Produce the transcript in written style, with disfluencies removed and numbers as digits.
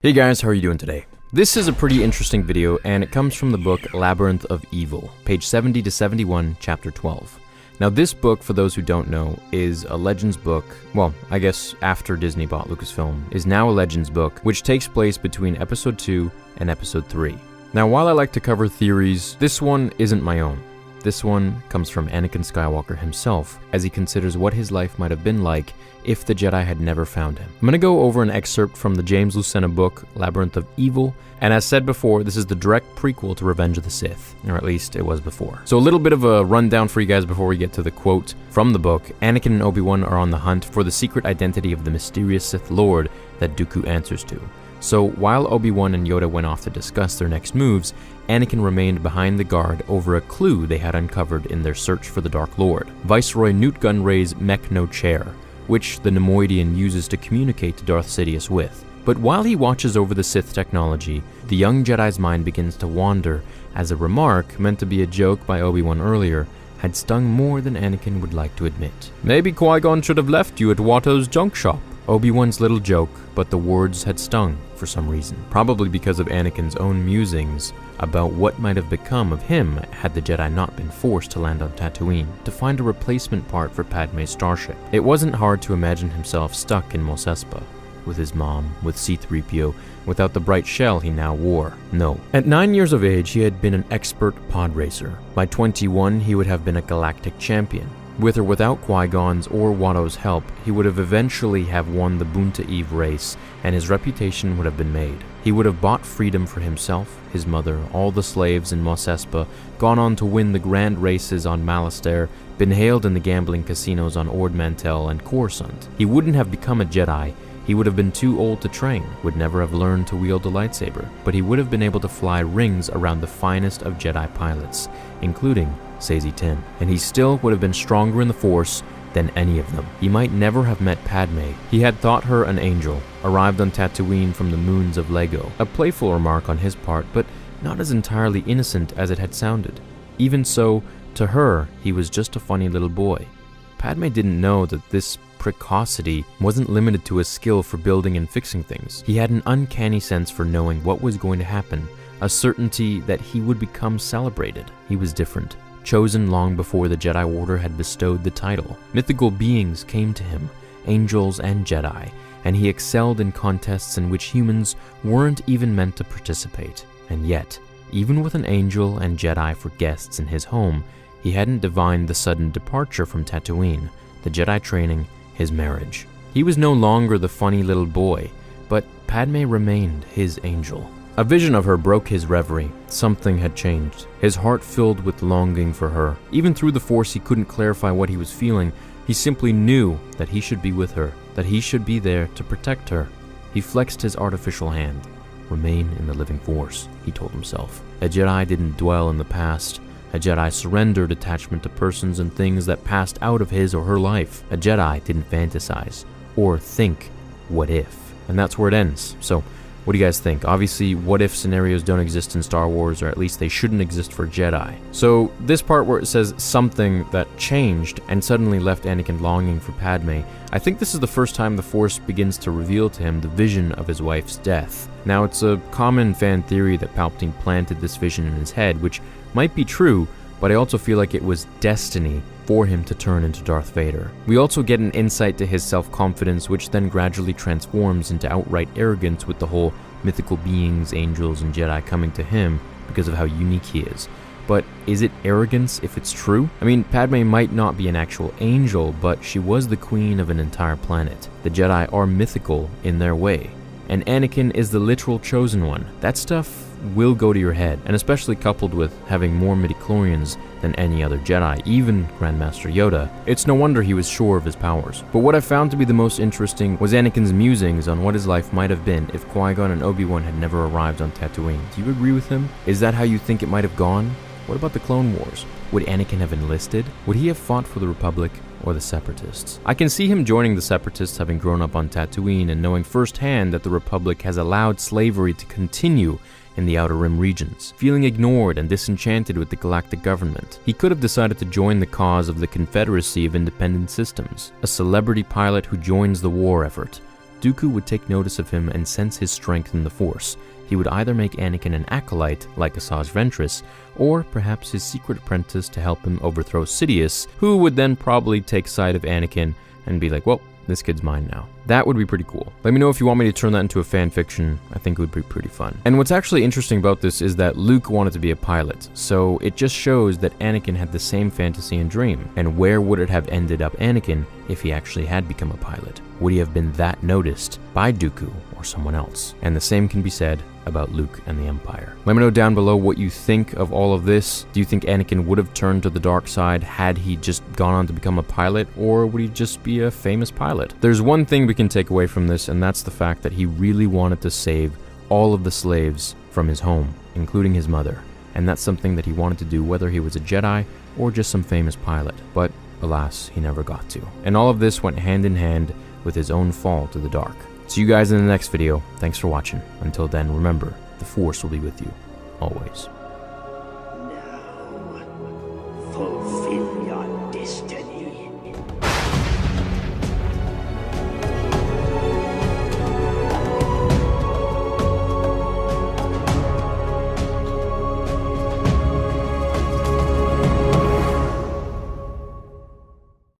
Hey guys, how are you doing today? This is a pretty interesting video, and it comes from the book Labyrinth of Evil, page 70 to 71, chapter 12. Now this book, for those who don't know, is a Legends book, well, I guess after Disney bought Lucasfilm, is now a Legends book, which takes place between episode 2 and episode 3. Now while I like to cover theories, this one isn't my own. This one comes from Anakin Skywalker himself, as he considers what his life might have been like if the Jedi had never found him. I'm going to go over an excerpt from the James Lucena book, Labyrinth of Evil, and as said before, this is the direct prequel to Revenge of the Sith, or at least it was before. So a little bit of a rundown for you guys before we get to the quote from the book. Anakin and Obi-Wan are on the hunt for the secret identity of the mysterious Sith Lord that Dooku answers to. So while Obi-Wan and Yoda went off to discuss their next moves, Anakin remained behind the guard over a clue they had uncovered in their search for the Dark Lord, Viceroy Nute Gunray's Mech-No-Chair, which the Nemoidian uses to communicate to Darth Sidious with. But while he watches over the Sith technology, the young Jedi's mind begins to wander, as a remark, meant to be a joke by Obi-Wan earlier, had stung more than Anakin would like to admit. Maybe Qui-Gon should have left you at Watto's junk shop. Obi-Wan's little joke, but the words had stung for some reason. Probably because of Anakin's own musings about what might have become of him had the Jedi not been forced to land on Tatooine to find a replacement part for Padme's starship. It wasn't hard to imagine himself stuck in Mos Espa, with his mom, with C-3PO, without the bright shell he now wore. No. At 9 years of age, he had been an expert pod racer. By 21, he would have been a galactic champion. With or without Qui-Gon's or Watto's help, he would have eventually have won the Boonta Eve race, and his reputation would have been made. He would have bought freedom for himself, his mother, all the slaves in Mos Espa, gone on to win the grand races on Malastare, been hailed in the gambling casinos on Ord Mantell and Coruscant. He wouldn't have become a Jedi. He would have been too old to train, would never have learned to wield a lightsaber, but he would have been able to fly rings around the finest of Jedi pilots, including Saesee Tiin, and he still would have been stronger in the Force than any of them. He might never have met Padme. He had thought her an angel, arrived on Tatooine from the moons of Lego. A playful remark on his part, but not as entirely innocent as it had sounded. Even so, to her, he was just a funny little boy. Padme didn't know that this precocity wasn't limited to a skill for building and fixing things. He had an uncanny sense for knowing what was going to happen, a certainty that he would become celebrated. He was different. Chosen long before the Jedi Order had bestowed the title. Mythical beings came to him, angels and Jedi, and he excelled in contests in which humans weren't even meant to participate. And yet, even with an angel and Jedi for guests in his home, he hadn't divined the sudden departure from Tatooine, the Jedi training, his marriage. He was no longer the funny little boy, but Padme remained his angel. A vision of her broke his reverie. Something had changed. His heart filled with longing for her. Even through the Force, he couldn't clarify what he was feeling. He simply knew that he should be with her, that he should be there to protect her. He flexed his artificial hand. Remain in the living Force, he told himself. A Jedi didn't dwell in the past. A Jedi surrendered attachment to persons and things that passed out of his or her life. A Jedi didn't fantasize or think, what if? And that's where it ends. So, what do you guys think? Obviously, what-if scenarios don't exist in Star Wars, or at least they shouldn't exist for Jedi. So, this part where it says something that changed and suddenly left Anakin longing for Padme, I think this is the first time the Force begins to reveal to him the vision of his wife's death. Now, it's a common fan theory that Palpatine planted this vision in his head, which might be true, but I also feel like it was destiny for him to turn into Darth Vader. We also get an insight to his self-confidence, which then gradually transforms into outright arrogance with the whole mythical beings, angels, and Jedi coming to him because of how unique he is. But is it arrogance if it's true? I mean, Padme might not be an actual angel, but she was the queen of an entire planet. The Jedi are mythical in their way, and Anakin is the literal chosen one. That stuff will go to your head, and especially coupled with having more midichlorians than any other Jedi, even Grandmaster Yoda. It's no wonder he was sure of his powers. But what I found to be the most interesting was Anakin's musings on what his life might have been if Qui-Gon and Obi-Wan had never arrived on Tatooine. Do you agree with him? Is that how you think it might have gone? What about the Clone Wars? Would Anakin have enlisted? Would he have fought for the Republic or the Separatists? I can see him joining the Separatists, having grown up on Tatooine and knowing firsthand that the Republic has allowed slavery to continue in the Outer Rim regions, feeling ignored and disenchanted with the galactic government. He could have decided to join the cause of the Confederacy of Independent Systems, a celebrity pilot who joins the war effort, Dooku would take notice of him and sense his strength in the Force, he would either make Anakin an acolyte like Asajj Ventress, or perhaps his secret apprentice to help him overthrow Sidious, who would then probably take sight of Anakin and be like, well, this kid's mine now. That would be pretty cool. Let me know if you want me to turn that into a fan fiction. I think it would be pretty fun. And what's actually interesting about this is that Luke wanted to be a pilot, so it just shows that Anakin had the same fantasy and dream. And where would it have ended up Anakin if he actually had become a pilot? Would he have been that noticed by Dooku or someone else? And the same can be said about Luke and the Empire. Let me know down below what you think of all of this. Do you think Anakin would have turned to the dark side had he just gone on to become a pilot, or would he just be a famous pilot? There's one thing we can take away from this, and that's the fact that he really wanted to save all of the slaves from his home, including his mother. And that's something that he wanted to do whether he was a Jedi or just some famous pilot. But alas, he never got to. And all of this went hand in hand with his own fall to the dark. See you guys in the next video. Thanks for watching. Until then, remember, the Force will be with you, always. Now, fulfill